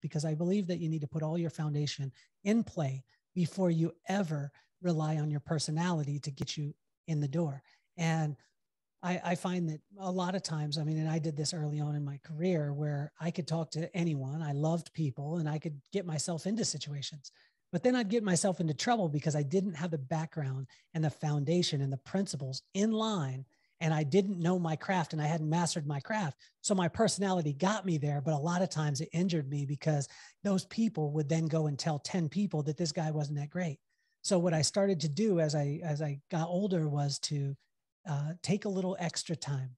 because I believe that you need to put all your foundation in play before you ever rely on your personality to get you in the door. And I find that a lot of times, I mean, and I did this early on in my career where I could talk to anyone. I loved people and I could get myself into situations, but then I'd get myself into trouble because I didn't have the background and the foundation and the principles in line. And I didn't know my craft and I hadn't mastered my craft. So my personality got me there, but a lot of times it injured me because those people would then go and tell 10 people that this guy wasn't that great. So what I started to do as I got older was to take a little extra time,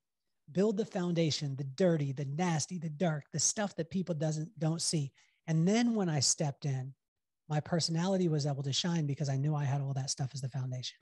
build the foundation, the dirty, the nasty, the dark, the stuff that people don't see. And then when I stepped in, my personality was able to shine because I knew I had all that stuff as the foundation.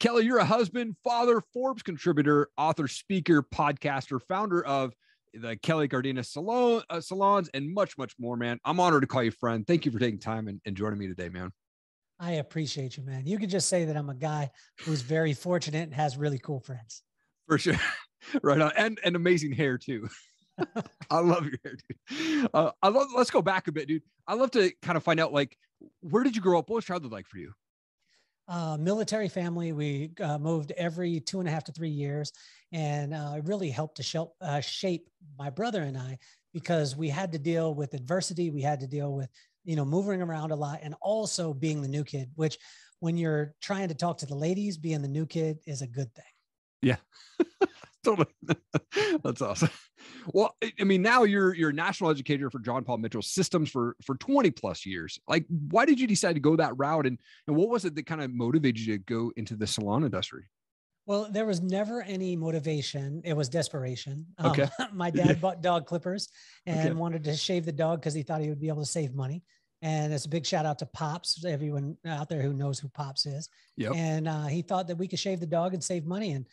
Kelly, you're a husband, father, Forbes contributor, author, speaker, podcaster, founder of the Kelly Cardenas Salons, and much, much more, man. I'm honored to call you friend. Thank you for taking time and joining me today, man. I appreciate you, man. You could just say that I'm a guy who's very fortunate and has really cool friends. For sure. Right on. And amazing hair too. I love your hair, dude. Let's go back a bit, dude. I'd love to kind of find out, like, where did you grow up? What was childhood like for you? Military family. We moved every 2.5 to 3 years, and it really helped to shape my brother and I, because we had to deal with adversity. We had to deal with, moving around a lot, and also being the new kid, which when you're trying to talk to the ladies, being the new kid is a good thing. Yeah, totally. That's awesome. Well, I mean, now you're a national educator for John Paul Mitchell Systems for 20 plus years. Like, why did you decide to go that route? And what was it that kind of motivated you to go into the salon industry? Well, there was never any motivation. It was desperation. Okay. My dad bought dog clippers and wanted to shave the dog because he thought he would be able to save money. And it's a big shout out to Pops, everyone out there who knows who Pops is. Yep. And he thought that we could shave the dog and save money. And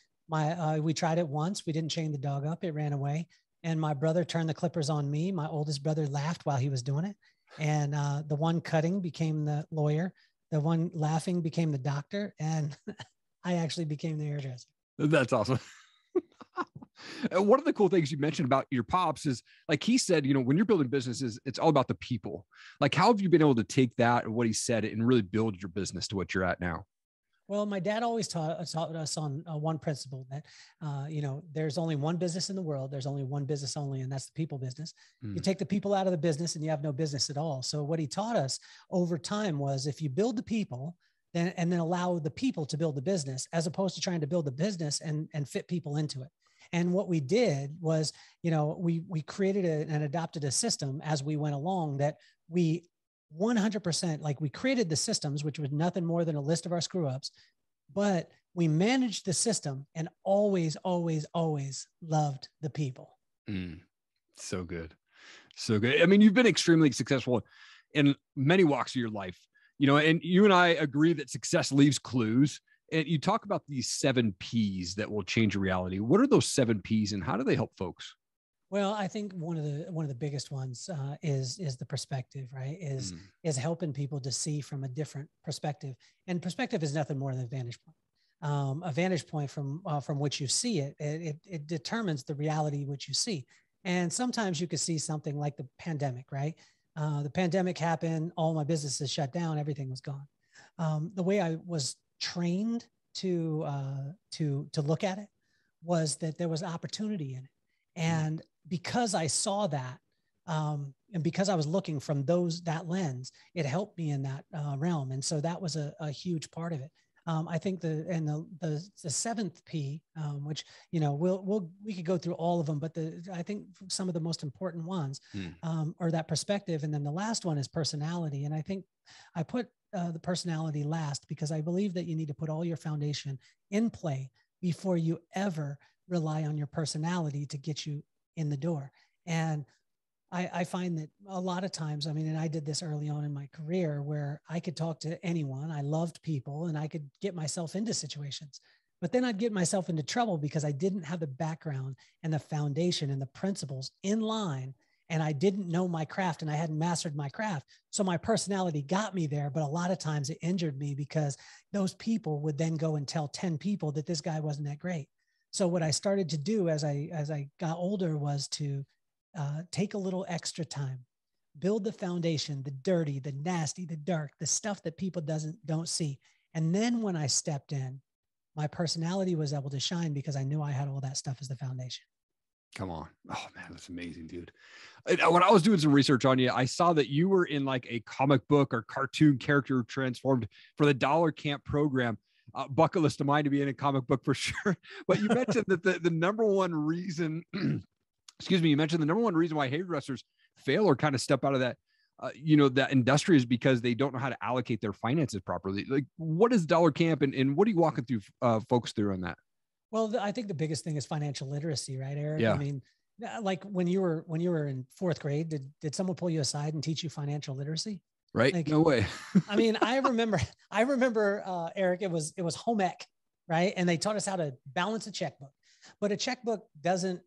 we tried it once. We didn't chain the dog up. It ran away. And my brother turned the clippers on me. My oldest brother laughed while he was doing it. And the one cutting became the lawyer. The one laughing became the doctor. And I actually became the hairdresser. That's awesome. One of the cool things you mentioned about your pops is, like he said, when you're building businesses, it's all about the people. Like, how have you been able to take that and what he said and really build your business to what you're at now? Well, my dad always taught us on one principle that, there's only one business in the world. There's only one business only, and that's the people business. You take the people out of the business and you have no business at all. So what he taught us over time was, if you build the people, and then allow the people to build the business, as opposed to trying to build the business and fit people into it. And what we did was, we created and adopted a system as we went along that we 100%, like, we created the systems, which was nothing more than a list of our screw ups, but we managed the system and always, always, always loved the people. So good. So good. I mean, you've been extremely successful in many walks of your life, and you and I agree that success leaves clues. And you talk about these 7 P's that will change your reality. What are those 7 P's and how do they help folks? Well, I think one of the biggest ones is the perspective, right? Is helping people to see from a different perspective, and perspective is nothing more than a vantage point. A vantage point from which you see it. It determines the reality which you see. And sometimes you could see something like the pandemic, right? The pandemic happened, all my businesses shut down, everything was gone. The way I was trained to look at it was that there was opportunity in it. And because I saw that, and because I was looking from that lens, it helped me in that realm. And so that was a huge part of it. I think the 7th P, which, we could go through all of them, but I think some of the most important ones are that perspective. And then the last one is personality. And I think I put the personality last because I believe that you need to put all your foundation in play before you ever rely on your personality to get you in the door. And I find that a lot of times, I mean, and I did this early on in my career where I could talk to anyone. I loved people and I could get myself into situations, but then I'd get myself into trouble because I didn't have the background and the foundation and the principles in line. And I didn't know my craft and I hadn't mastered my craft. So my personality got me there, but a lot of times it injured me because those people would then go and tell 10 people that this guy wasn't that great. So what I started to do as I got older was to take a little extra time, build the foundation, the dirty, the nasty, the dark, the stuff that people don't see. And then when I stepped in, my personality was able to shine because I knew I had all that stuff as the foundation. Come on. Oh man, that's amazing, dude. When I was doing some research on you, I saw that you were in like a comic book or cartoon character transformed for the Dollar Camp program. Bucket list of mine to be in a comic book for sure. But you mentioned that the number one reason, you mentioned the number one reason why hairdressers fail or kind of step out of that, that industry is because they don't know how to allocate their finances properly. Like, what is Dollar Camp and what are you walking through, folks through on that? Well, I think the biggest thing is financial literacy, right, Eric? Yeah. I mean, like when you were in fourth grade, did someone pull you aside and teach you financial literacy? Right. Like, no way. I mean, I remember, Eric, it was home ec, right? And they taught us how to balance a checkbook, but a checkbook doesn't,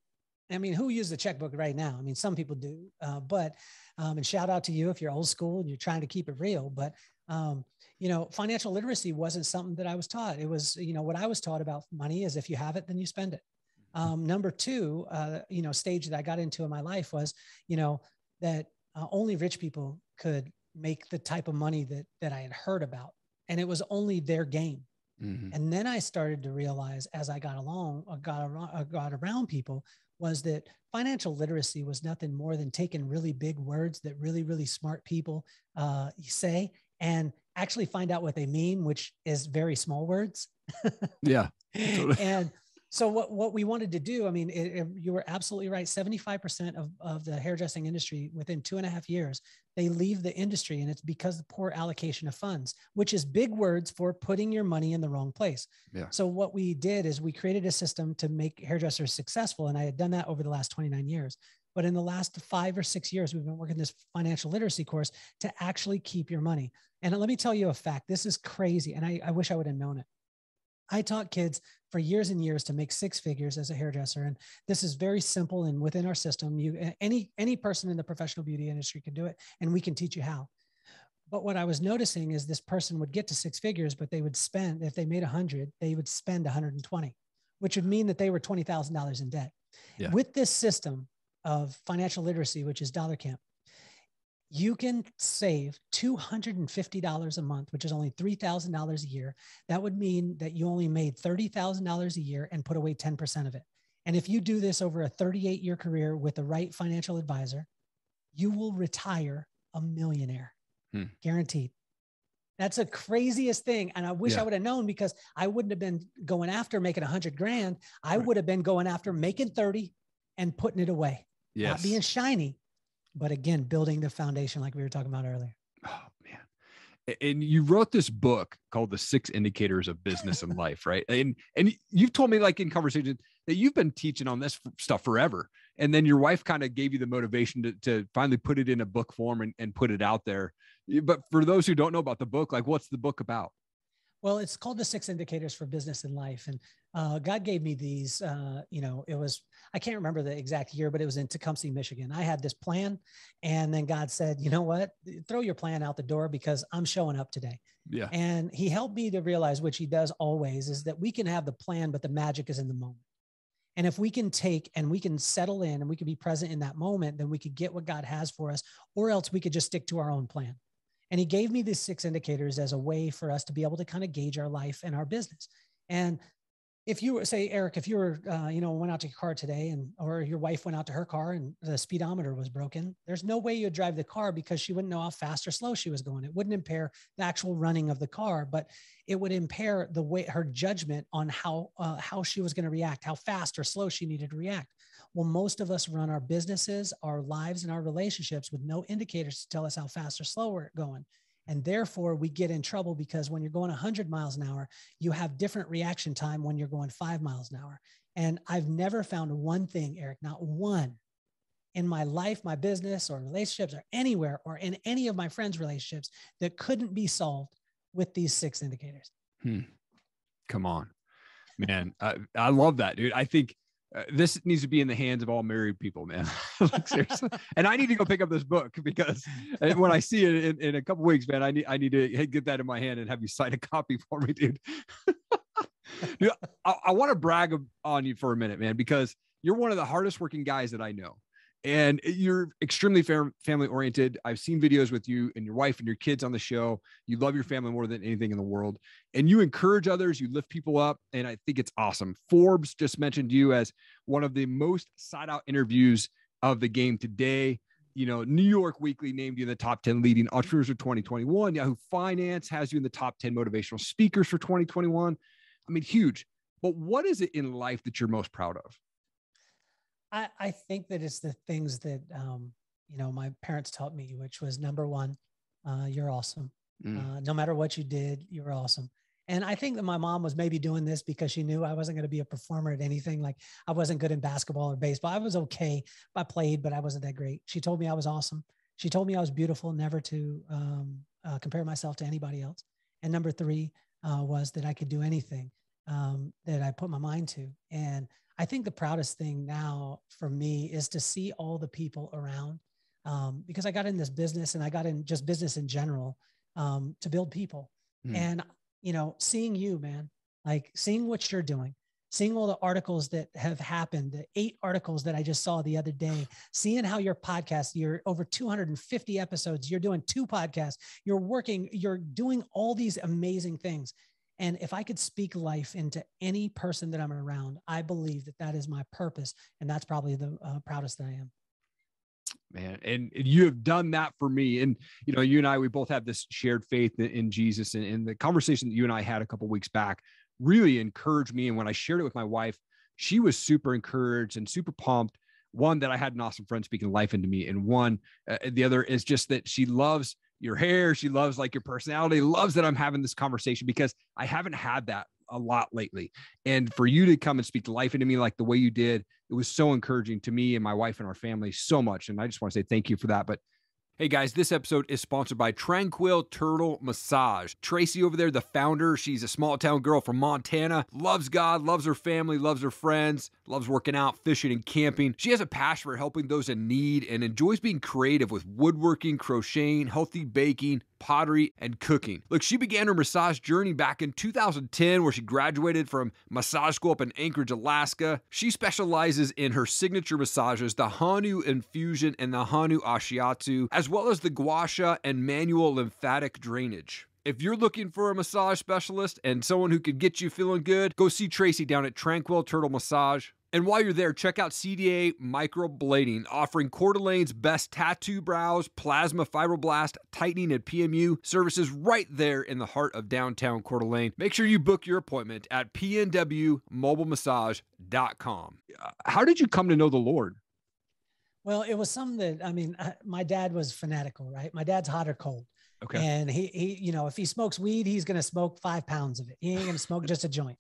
I mean, who uses a checkbook right now? I mean, some people do, but and shout out to you if you're old school and you're trying to keep it real, but financial literacy wasn't something that I was taught. It was, what I was taught about money is if you have it, then you spend it. Number two, stage that I got into in my life was, that only rich people could make the type of money that I had heard about. And it was only their game. Mm-hmm. And then I started to realize as I got around people was that financial literacy was nothing more than taking really big words that really, really smart people say and actually find out what they mean, which is very small words. Yeah. Totally. And so what we wanted to do, I mean, you were absolutely right. 75% of the hairdressing industry within 2.5 years, they leave the industry, and it's because of poor allocation of funds, which is big words for putting your money in the wrong place. Yeah. So what we did is we created a system to make hairdressers successful. And I had done that over the last 29 years. But in the last 5 or 6 years, we've been working this financial literacy course to actually keep your money. And let me tell you a fact. This is crazy. And I wish I would have known it. I taught kids for years and years to make 6 figures as a hairdresser. And this is very simple. And within our system, any person in the professional beauty industry can do it. And we can teach you how. But what I was noticing is this person would get to 6 figures, but they would spend, if they made 100, they would spend 120, which would mean that they were $20,000 in debt. Yeah. With this system of financial literacy, which is Dollar Camp, you can save $250 a month, which is only $3,000 a year. That would mean that you only made $30,000 a year and put away 10% of it. And if you do this over a 38-year career with the right financial advisor, you will retire a millionaire, guaranteed. That's the craziest thing. And I wish I would have known, because I wouldn't have been going after making 100 grand. I would have been going after making 30 and putting it away, not being shiny. But again, building the foundation like we were talking about earlier. Oh, man. And you wrote this book called The 6 Indicators of Business and Life, right? And you've told me, like in conversation, that you've been teaching on this stuff forever. And then your wife kind of gave you the motivation to finally put it in a book form and put it out there. But for those who don't know about the book, like, what's the book about? Well, it's called The 6 Indicators for Business and Life. And God gave me these, it was, I can't remember the exact year, but it was in Tecumseh, Michigan. I had this plan. And then God said, you know what, throw your plan out the door because I'm showing up today. Yeah. And he helped me to realize, which he does always, is that we can have the plan, but the magic is in the moment. And if we can take and we can settle in and we can be present in that moment, then we could get what God has for us, or else we could just stick to our own plan. And he gave me these 6 indicators as a way for us to be able to kind of gauge our life and our business. And if you say, Eric, if you were, went out to your car today or your wife went out to her car and the speedometer was broken, there's no way you'd drive the car because she wouldn't know how fast or slow she was going. It wouldn't impair the actual running of the car, but it would impair the way her judgment on how she was going to react, how fast or slow she needed to react. Well, most of us run our businesses, our lives, and our relationships with no indicators to tell us how fast or slow we're going. And therefore, we get in trouble because when you're going 100 miles an hour, you have different reaction time when you're going 5 miles an hour. And I've never found one thing, Eric, not one in my life, my business or relationships or anywhere or in any of my friends' relationships that couldn't be solved with these 6 indicators. Come on, man. I love that, dude. I think this needs to be in the hands of all married people, man. Like, seriously. And I need to go pick up this book because when I see it in a couple weeks, man, I need to get that in my hand and have you sign a copy for me, dude. Dude, I want to brag on you for a minute, man, because you're one of the hardest working guys that I know. And you're extremely family oriented. I've seen videos with you and your wife and your kids on the show. You love your family more than anything in the world. And you encourage others. You lift people up. And I think it's awesome. Forbes just mentioned you as one of the most sought out interviews of the game today. You know, New York Weekly named you in the top 10 leading entrepreneurs of 2021. Yahoo Finance has you in the top 10 motivational speakers for 2021. I mean, huge. But what is it in life that you're most proud of? I think that it's the things that, my parents taught me, which was number one, you're awesome. No matter what you did, you were awesome. And I think that my mom was maybe doing this because she knew I wasn't going to be a performer at anything. Like I wasn't good in basketball or baseball. I was okay. I played, but I wasn't that great. She told me I was awesome. She told me I was beautiful, never to compare myself to anybody else. And number 3 was that I could do anything that I put my mind to. And I think the proudest thing now for me is to see all the people around, because I got in this business and I got in just business in general to build people. And, seeing you, man, like seeing what you're doing, seeing all the articles that have happened, the 8 articles that I just saw the other day, seeing how your podcast, you're over 250 episodes, you're doing 2 podcasts, you're doing all these amazing things. And if I could speak life into any person that I'm around, I believe that that is my purpose. And that's probably the proudest that I am. Man, and you have done that for me. And, you and I, we both have this shared faith in Jesus. And the conversation that you and I had a couple of weeks back really encouraged me. And when I shared it with my wife, she was super encouraged and super pumped. One, that I had an awesome friend speaking life into me. And one, the other is just that she loves your hair. She loves like your personality, loves that I'm having this conversation because I haven't had that a lot lately. And for you to come and speak life into me like the way you did, it was so encouraging to me and my wife and our family so much. And I just want to say thank you for that. But hey guys, this episode is sponsored by Tranquil Turtle Massage. Tracy over there, the founder, she's a small town girl from Montana, loves God, loves her family, loves her friends, loves working out, fishing, and camping. She has a passion for helping those in need and enjoys being creative with woodworking, crocheting, healthy baking, pottery, and cooking. Look, she began her massage journey back in 2010 where she graduated from massage school up in Anchorage, Alaska. She specializes in her signature massages, the Hanu Infusion and the Hanu Ashiatsu, as well as the gua sha and manual lymphatic drainage. If you're looking for a massage specialist and someone who can get you feeling good, go see Tracy down at Tranquil Turtle Massage. And while you're there, check out CDA Microblading, offering Coeur d'Alene's best tattoo brows, plasma fibroblast, tightening, and PMU services right there in the heart of downtown Coeur d'Alene. Make sure you book your appointment at pnwmobilemassage.com. How did you come to know the Lord? Well, it was something that, my dad was fanatical, right? My dad's hot or cold. Okay. And he if he smokes weed, he's going to smoke 5 pounds of it. He ain't going to smoke just a joint.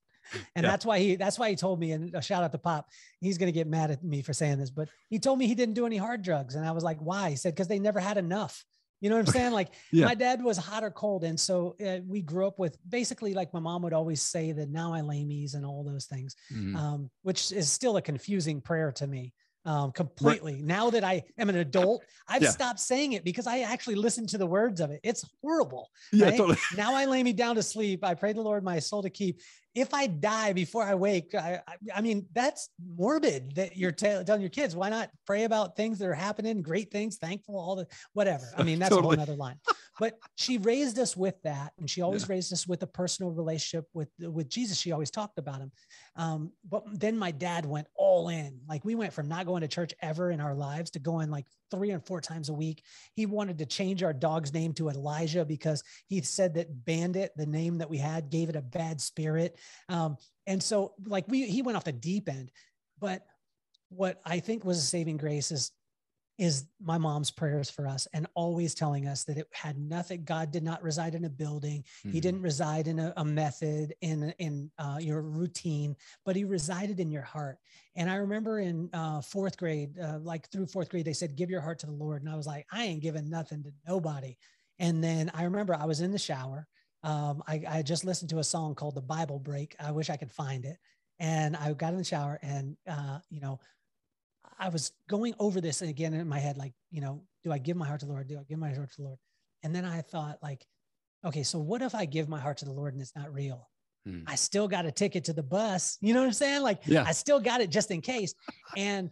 And that's why he told me, and a shout out to Pop, he's going to get mad at me for saying this, but he told me he didn't do any hard drugs. And I was like, why? He said, because they never had enough. You know what I'm saying? Like my dad was hot or cold. And so we grew up with basically, like my mom would always say, that now I lamies and all those things, which is still a confusing prayer to me. Completely. Right. Now that I am an adult, I've stopped saying it because I actually listened to the words of it. It's horrible. Yeah, right? Totally. Now I lay me down to sleep. I pray the Lord my soul to keep. If I die before I wake, I mean, that's morbid that you're telling your kids. Why not pray about things that are happening, great things, thankful, all the whatever. I mean, that's totally a whole nother line. But she raised us with that. And she always raised us with a personal relationship with Jesus. She always talked about him. But then my dad went all in. Like we went from not going to church ever in our lives to going like 3 or 4 times a week. He wanted to change our dog's name to Elijah because he said that Bandit, the name that we had, gave it a bad spirit. And so like he went off the deep end. But what I think was a saving grace is is my mom's prayers for us, and always telling us that it had nothing. God did not reside in a building. He didn't reside in a method, in your routine, but he resided in your heart. And I remember in fourth grade, like through fourth grade, they said, give your heart to the Lord. And I was like, I ain't giving nothing to nobody. And then I remember I was in the shower. I just listened to a song called The Bible Break. I wish I could find it. And I got in the shower, and, I was going over this again in my head, like, do I give my heart to the Lord? Do I give my heart to the Lord? And then I thought, like, okay, so what if I give my heart to the Lord and it's not real? I still got a ticket to the bus. You know what I'm saying? Like, I still got it just in case. And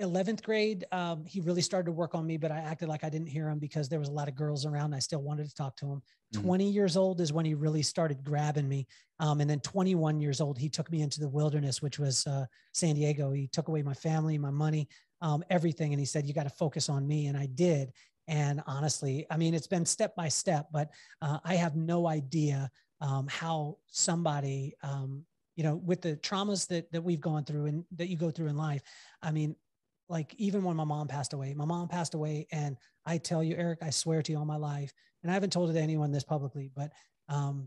11th grade, he really started to work on me, but I acted like I didn't hear him because there was a lot of girls around. I still wanted to talk to him. 20 years old is when he really started grabbing me. And then 21 years old, he took me into the wilderness, which was San Diego. He took away my family, my money, everything. And he said, you got to focus on me. And I did. And honestly, I mean, it's been step by step, but I have no idea how somebody, with the traumas that we've gone through and that you go through in life. I mean, like, even when my mom passed away, and I tell you, Eric, I swear to you on my life, and I haven't told it to anyone this publicly, but 5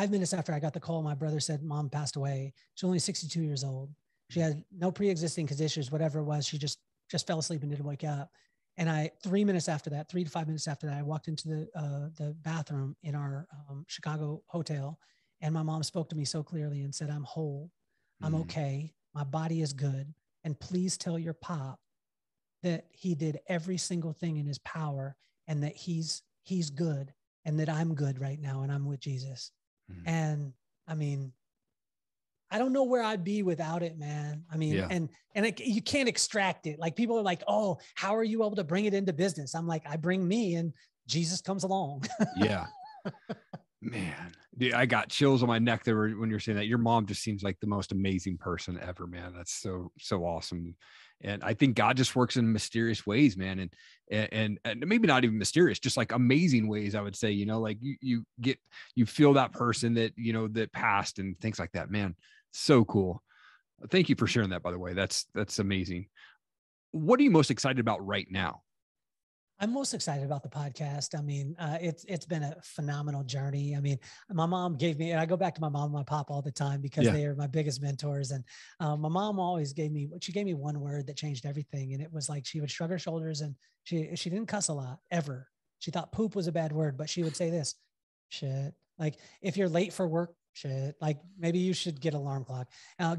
minutes after I got the call, my brother said, Mom passed away. She's only 62 years old. She had no pre-existing conditions, whatever it was. She just fell asleep and didn't wake up. And 3 to 5 minutes after that, I walked into the bathroom in our Chicago hotel, and my mom spoke to me so clearly and said, I'm whole. I'm okay. My body is good. And please tell your pop that he did every single thing in his power, and that he's good, and that I'm good right now, and I'm with Jesus. And I mean, I don't know where I'd be without it, man. I mean, you can't extract it. Like, people are like, oh, how are you able to bring it into business? I'm like, I bring me, and Jesus comes along. Yeah. Man, dude, I got chills on my neck there when you're saying that. Your mom just seems like the most amazing person ever, man. That's so awesome. And I think God just works in mysterious ways, man. And maybe not even mysterious, just like amazing ways, I would say, like you feel that person that, that passed and things like that, man. So cool. Thank you for sharing that, by the way. That's amazing. What are you most excited about right now? I'm most excited about the podcast. I mean, it's been a phenomenal journey. I mean, my mom gave me, and I go back to my mom and my pop all the time because they are my biggest mentors. And my mom always gave me one word that changed everything. And it was like, she would shrug her shoulders, and she didn't cuss a lot ever. She thought poop was a bad word, but she would say this: shit. Like, if you're late for work, shit, like, maybe you should get an alarm clock,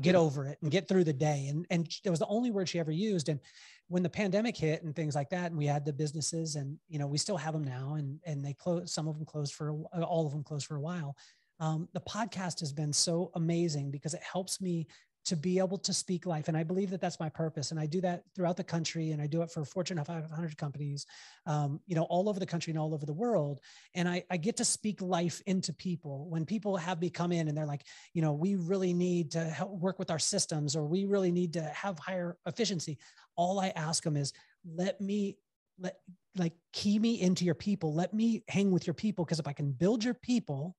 get over it and get through the day. And it was the only word she ever used. And when the pandemic hit and things like that, and we had the businesses, and, we still have them now, and they closed, some of them closed all of them closed for a while. The podcast has been so amazing because it helps me to be able to speak life. And I believe that that's my purpose. And I do that throughout the country, and I do it for Fortune 500 companies, all over the country and all over the world. And I get to speak life into people. When people have me come in and they're like, we really need to help work with our systems, or we really need to have higher efficiency. All I ask them is, key me into your people. Let me hang with your people. Because if I can build your people,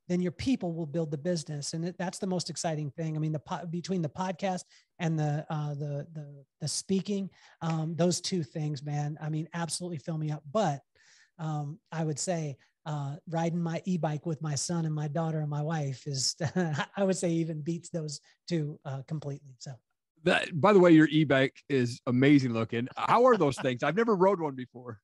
then your people will build the business. And that's the most exciting thing. I mean, between the podcast and the speaking, those two things, man, I mean, absolutely fill me up. But I would say riding my e-bike with my son and my daughter and my wife is, I would say, even beats those two completely. So. That, by the way, your e-bike is amazing looking. How are those things? I've never rode one before.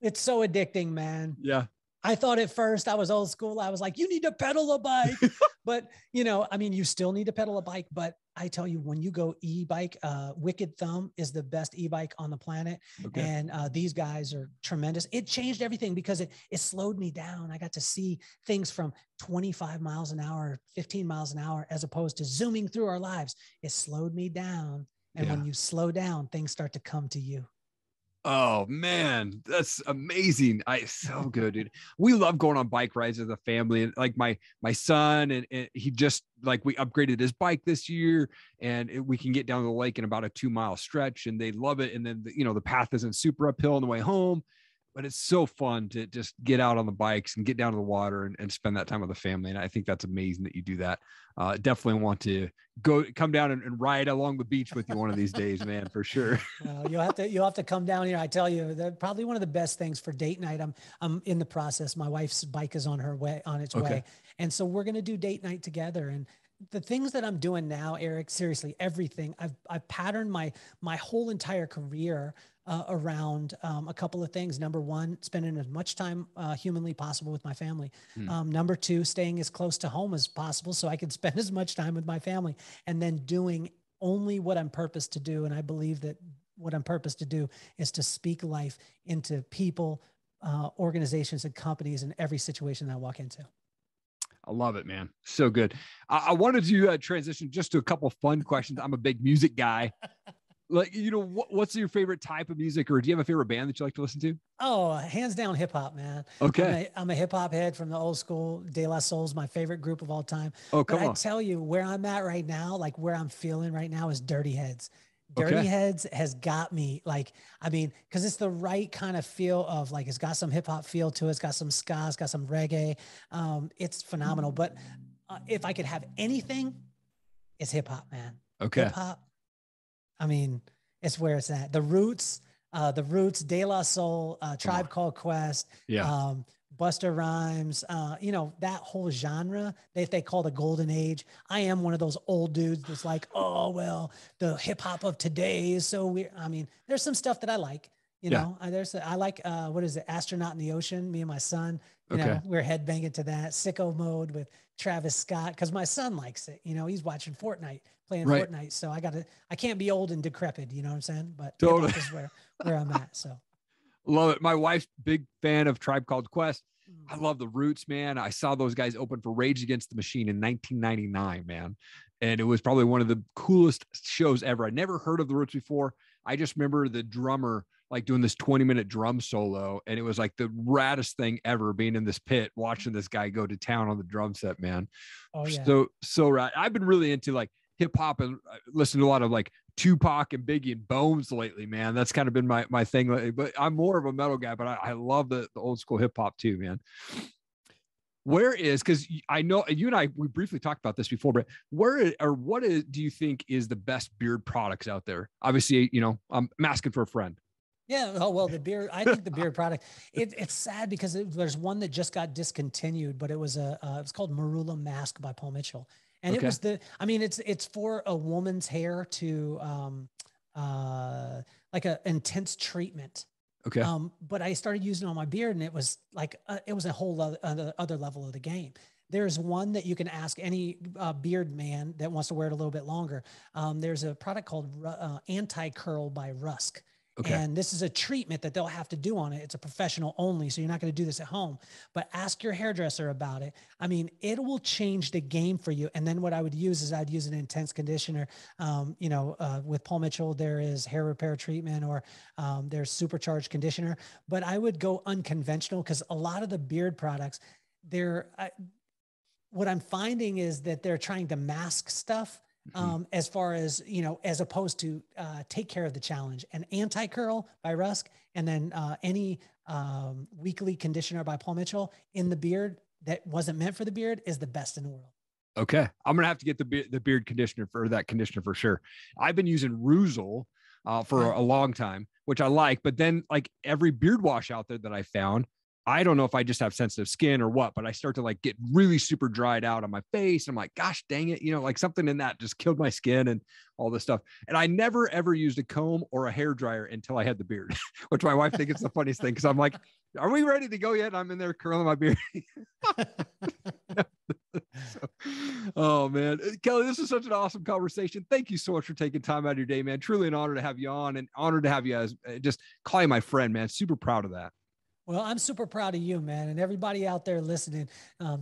It's so addicting, man. Yeah. I thought at first, I was old school. I was like, you need to pedal a bike, but I mean, you still need to pedal a bike, but I tell you, when you go e-bike, Wicked Thumb is the best e-bike on the planet. Okay. And these guys are tremendous. It changed everything because it slowed me down. I got to see things from 25 miles an hour, 15 miles an hour, as opposed to zooming through our lives. It slowed me down. And when you slow down, things start to come to you. Oh man, that's amazing. So good, dude. We love going on bike rides as a family. And like my son, and he just, like, we upgraded his bike this year, and we can get down the lake in about a 2-mile stretch, and they love it. And then, the path isn't super uphill on the way home. but it's so fun to just get out on the bikes and get down to the water and spend that time with the family. And I think that's amazing that you do that. Definitely want to come down and ride along the beach with you one of these days, man, for sure. Well, you'll have to come down here. I tell you, probably one of the best things for date night. I'm in the process. My wife's bike is on its way. And so we're going to do date night together. And the things that I'm doing now, Erik, seriously, everything I've patterned my whole entire career around a couple of things. Number one, spending as much time humanly possible with my family. Number two, staying as close to home as possible so I can spend as much time with my family, and then doing only what I'm purposed to do. And I believe that what I'm purposed to do is to speak life into people, organizations, and companies in every situation that I walk into. I love it, man. So good. I wanted to transition just to a couple of fun questions. I'm a big music guy. Like, what's your favorite type of music, or do you have a favorite band that you like to listen to? Oh, hands down hip hop, man. Okay. I'm a hip hop head from the old school. De La Soul's my favorite group of all time. Oh, but I tell you, where I'm at right now, like where I'm feeling right now, is Dirty Heads. Dirty Heads has got me, like, I mean, because it's the right kind of feel of, like, it's got some hip hop feel to it. It's got some ska, it's got some reggae. It's phenomenal. But if I could have anything, it's hip hop, man. Okay. Hip hop. I mean, it's where it's at. The Roots, De La Soul, Tribe Called Quest, Busta Rhymes, that whole genre they call the golden age. I am one of those old dudes that's like, oh, well, the hip hop of today is so weird. I mean, there's some stuff that I like, I like, what is it? Astronaut in the Ocean. Me and my son, we're headbanging to that. Sicko Mode with Travis Scott. Cause my son likes it, he's watching Fortnite, playing Fortnite. So I can't be old and decrepit, you know what I'm saying? But totally is where I'm at. So love it. My wife's big fan of Tribe Called Quest. I love the Roots, man. I saw those guys open for Rage Against the Machine in 1999, man. And it was probably one of the coolest shows ever. I never heard of the Roots before. I just remember the drummer like doing this 20-minute drum solo. And it was like the raddest thing ever, being in this pit, watching this guy go to town on the drum set, man. Oh, yeah. So rad. I've been really into like hip hop and listen to a lot of like Tupac and Biggie and Bones lately, man. That's kind of been my thing lately, but I'm more of a metal guy, but I love the old school hip hop too, man. Because I know you and we briefly talked about this before, but do you think is the best beard products out there? Obviously, I'm asking for a friend. Yeah. Oh, well, the beard, I think the beard product, it's sad because there's one that just got discontinued, but it was it's called Marula Mask by Paul Mitchell. And it was it's for a woman's hair to, like an intense treatment. Okay. But I started using it on my beard, and it was like, it was a whole other level of the game. There's one that you can ask any beard man that wants to wear it a little bit longer. There's a product called Anti-Curl by Rusk. Okay. And this is a treatment that they'll have to do on it. It's a professional only, so you're not going to do this at home. But ask your hairdresser about it. I mean, it will change the game for you. And then what I would use is I'd use an intense conditioner. With Paul Mitchell, there is hair repair treatment, or there's supercharged conditioner. But I would go unconventional, because a lot of the beard products, what I'm finding is that they're trying to mask stuff. As far as, as opposed to take care of the challenge. And Anti-Curl by Rusk, and then any weekly conditioner by Paul Mitchell in the beard that wasn't meant for the beard is the best in the world. Okay. I'm going to have to get the beard conditioner for that conditioner for sure. I've been using Ruzel for a long time, which I like, but then like every beard wash out there that I found, I don't know if I just have sensitive skin or what, but I start to like get really super dried out on my face. I'm like, gosh, dang it. Like something in that just killed my skin and all this stuff. And I never, ever used a comb or a hair dryer until I had the beard, which my wife thinks it's the funniest thing. Cause I'm like, are we ready to go yet? And I'm in there curling my beard. Oh man, Kelly, this is such an awesome conversation. Thank you so much for taking time out of your day, man. Truly an honor to have you on, and honored to have you as just call you my friend, man. Super proud of that. Well, I'm super proud of you, man, and everybody out there listening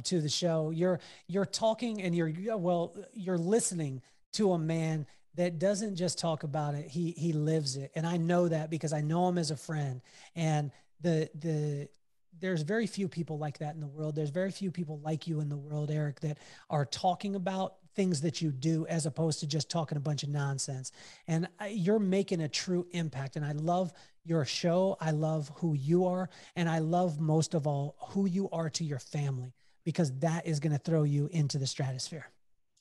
to the show. You're talking, and you're listening to a man that doesn't just talk about it; he lives it, and I know that because I know him as a friend. And there's very few people like that in the world. There's very few people like you in the world, Erik, that are talking about things that you do, as opposed to just talking a bunch of nonsense. And you're making a true impact. And I love your show. I love who you are. And I love most of all who you are to your family, because that is going to throw you into the stratosphere.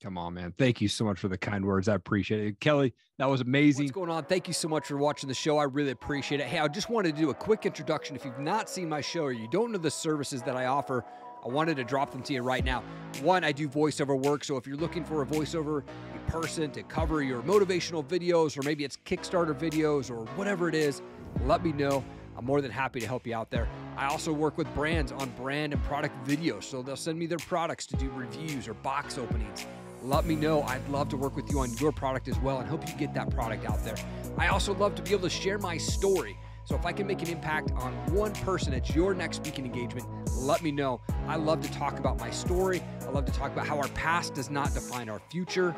Come on, man. Thank you so much for the kind words. I appreciate it. Kelly, that was amazing. What's going on? Thank you so much for watching the show. I really appreciate it. Hey, I just wanted to do a quick introduction. If you've not seen my show or you don't know the services that I offer, I wanted to drop them to you right now. One, I do voiceover work. So if you're looking for a voiceover person to cover your motivational videos, or maybe it's Kickstarter videos or whatever it is, let me know. I'm more than happy to help you out there. I also work with brands on brand and product videos. So they'll send me their products to do reviews or box openings. Let me know. I'd love to work with you on your product as well and help you get that product out there. I also love to be able to share my story. So if I can make an impact on one person at your next speaking engagement, let me know. I love to talk about my story. I love to talk about how our past does not define our future,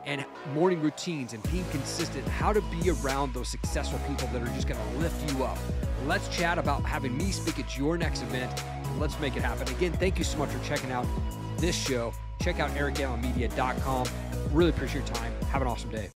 and morning routines and being consistent, how to be around those successful people that are just going to lift you up. Let's chat about having me speak at your next event. Let's make it happen. Again, thank you so much for checking out this show. Check out ericallenmedia.com. Really appreciate your time. Have an awesome day.